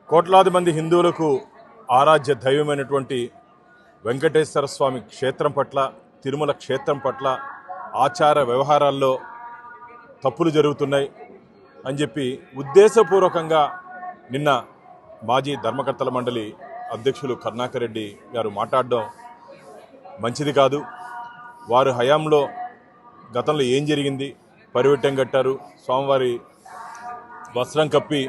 కోట్లాది మంది హిందువులకు ఆరాధ్య దైవమైనటువంటి వెంకటేశ్వర స్వామి క్షేత్రం పట్ల, తిరుమల క్షేత్రం పట్ల ఆచార వ్యవహారాల్లో తప్పులు జరుగుతున్నాయి అని చెప్పి ఉద్దేశపూర్వకంగా నిన్న మాజీ ధర్మకర్తల మండలి అధ్యక్షులు కరుణాకర్ రెడ్డి గారు మాట్లాడడం మంచిది కాదు. వారు హయాంలో గతంలో ఏం జరిగింది, పరివెట్టం కట్టారు, స్వామివారి వస్త్రం కప్పి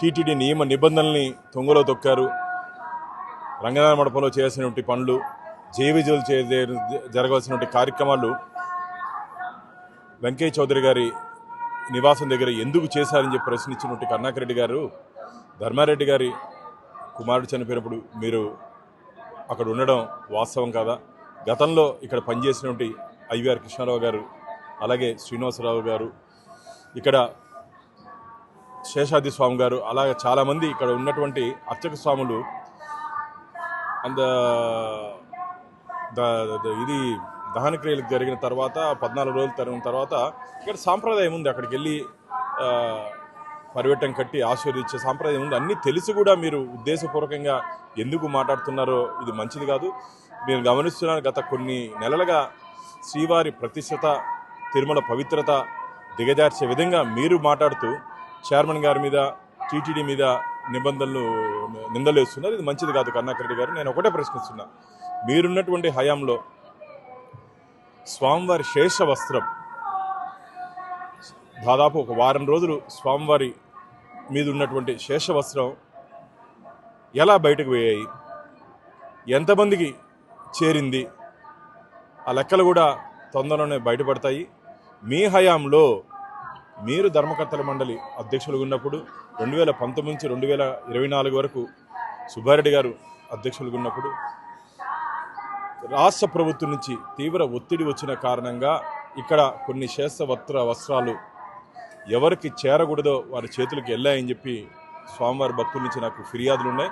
టీటీడీ నియమ నిబంధనల్ని తొంగలో తొక్కారు, రంగనాథ మండపంలో చేయాల్సినటువంటి పనులు, జేవిజులు జరగాల్సినటువంటి కార్యక్రమాలు వెంకయ్య చౌదరి గారి నివాసం దగ్గర ఎందుకు చేశారని చెప్పి ప్రశ్నించినటువంటి కరుణాకర్ రెడ్డి గారు, ధర్మారెడ్డి గారి కుమారుడు చనిపోయినప్పుడు మీరు అక్కడ ఉండడం వాస్తవం కాదా? గతంలో ఇక్కడ పనిచేసినటువంటి ఐవీఆర్ కృష్ణారావు గారు, అలాగే శ్రీనివాసరావు గారు, ఇక్కడ శేషాద్రి స్వామి గారు, అలాగే చాలామంది ఇక్కడ ఉన్నటువంటి అర్చక స్వాములు ఇది దహన క్రియలు జరిగిన తర్వాత 14 రోజులు జరిగిన తర్వాత ఇక్కడ సాంప్రదాయం ఉంది, అక్కడికి వెళ్ళి పరివెట్టం కట్టి ఆశీర్వదించే సాంప్రదాయం ఉంది. అన్నీ తెలిసి కూడా మీరు ఉద్దేశపూర్వకంగా ఎందుకు మాట్లాడుతున్నారో ఇది మంచిది కాదు. మీరు గమనిస్తున్నారు, గత కొన్ని నెలలుగా శ్రీవారి ప్రతిష్టత, తిరుమల పవిత్రత దిగజార్చే విధంగా మీరు మాట్లాడుతూ చైర్మన్ గారి మీద, టీటీడీ మీద నిందలు వేస్తున్నారు. ఇది మంచిది కాదు కరుణాకర్ రెడ్డి గారు. నేను ఒకటే ప్రశ్నిస్తున్నా, మీరున్నటువంటి హయాంలో స్వామివారి శేష వస్త్రం దాదాపు ఒక వారం రోజులు స్వామివారి మీద ఉన్నటువంటి శేష వస్త్రం ఎలా బయటకు పోయాయి, ఎంతమందికి చేరింది, ఆ లెక్కలు కూడా తొందరలోనే బయటపడతాయి. మీ హయాంలో మీరు ధర్మకర్తల మండలి అధ్యక్షులుగా ఉన్నప్పుడు 2019 నుంచి 2024 వరకు సుబ్బారెడ్డి గారు అధ్యక్షులుగా ఉన్నప్పుడు రాష్ట్ర ప్రభుత్వం నుంచి తీవ్ర ఒత్తిడి వచ్చిన కారణంగా ఇక్కడ కొన్ని వస్త్రాలు ఎవరికి చేరకూడదో వారి చేతులకు వెళ్ళాయని చెప్పి స్వామివారి భక్తుల నుంచి నాకు ఫిర్యాదులు ఉన్నాయి.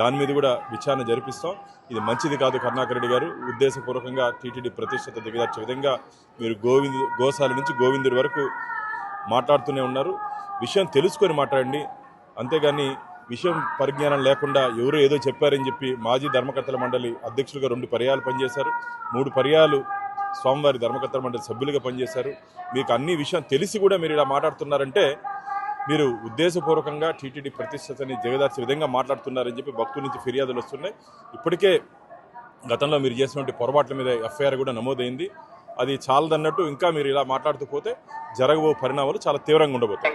దాని మీద కూడా విచారణ జరిపిస్తాం. ఇది మంచిది కాదు కరుణాకర్ రెడ్డి గారు. ఉద్దేశపూర్వకంగా టీటీడీ ప్రతిష్టత దిగజార్చే విధంగా మీరు గోశాల నుంచి గోవిందుడి వరకు మాట్లాడుతూనే ఉన్నారు. విషయం తెలుసుకొని మాట్లాడండి, అంతేగాని విషయం పరిజ్ఞానం లేకుండా ఎవరో ఏదో చెప్పారని చెప్పి మాజీ ధర్మకర్తల మండలి అధ్యక్షులుగా 2 పర్యాలు పనిచేశారు, 3 పర్యాలు స్వామివారి ధర్మకర్తల మండలి సభ్యులుగా పనిచేశారు. మీకు అన్ని విషయం తెలిసి కూడా మీరు ఇలా మాట్లాడుతున్నారంటే మీరు ఉద్దేశపూర్వకంగా టీటీడీ ప్రతిష్టతని దిగజార్చే విధంగా మాట్లాడుతున్నారని చెప్పి భక్తుల నుంచి ఫిర్యాదులు వస్తున్నాయి. ఇప్పటికే గతంలో మీరు చేసినటువంటి పొరపాట్ల మీద ఎఫ్ఐఆర్ కూడా నమోదైంది. అది చాలదన్నట్టు ఇంకా మీరు ఇలా మాట్లాడుతూ పోతే జరగబో పరిణామాలు చాలా తీవ్రంగా ఉండబోతాయి.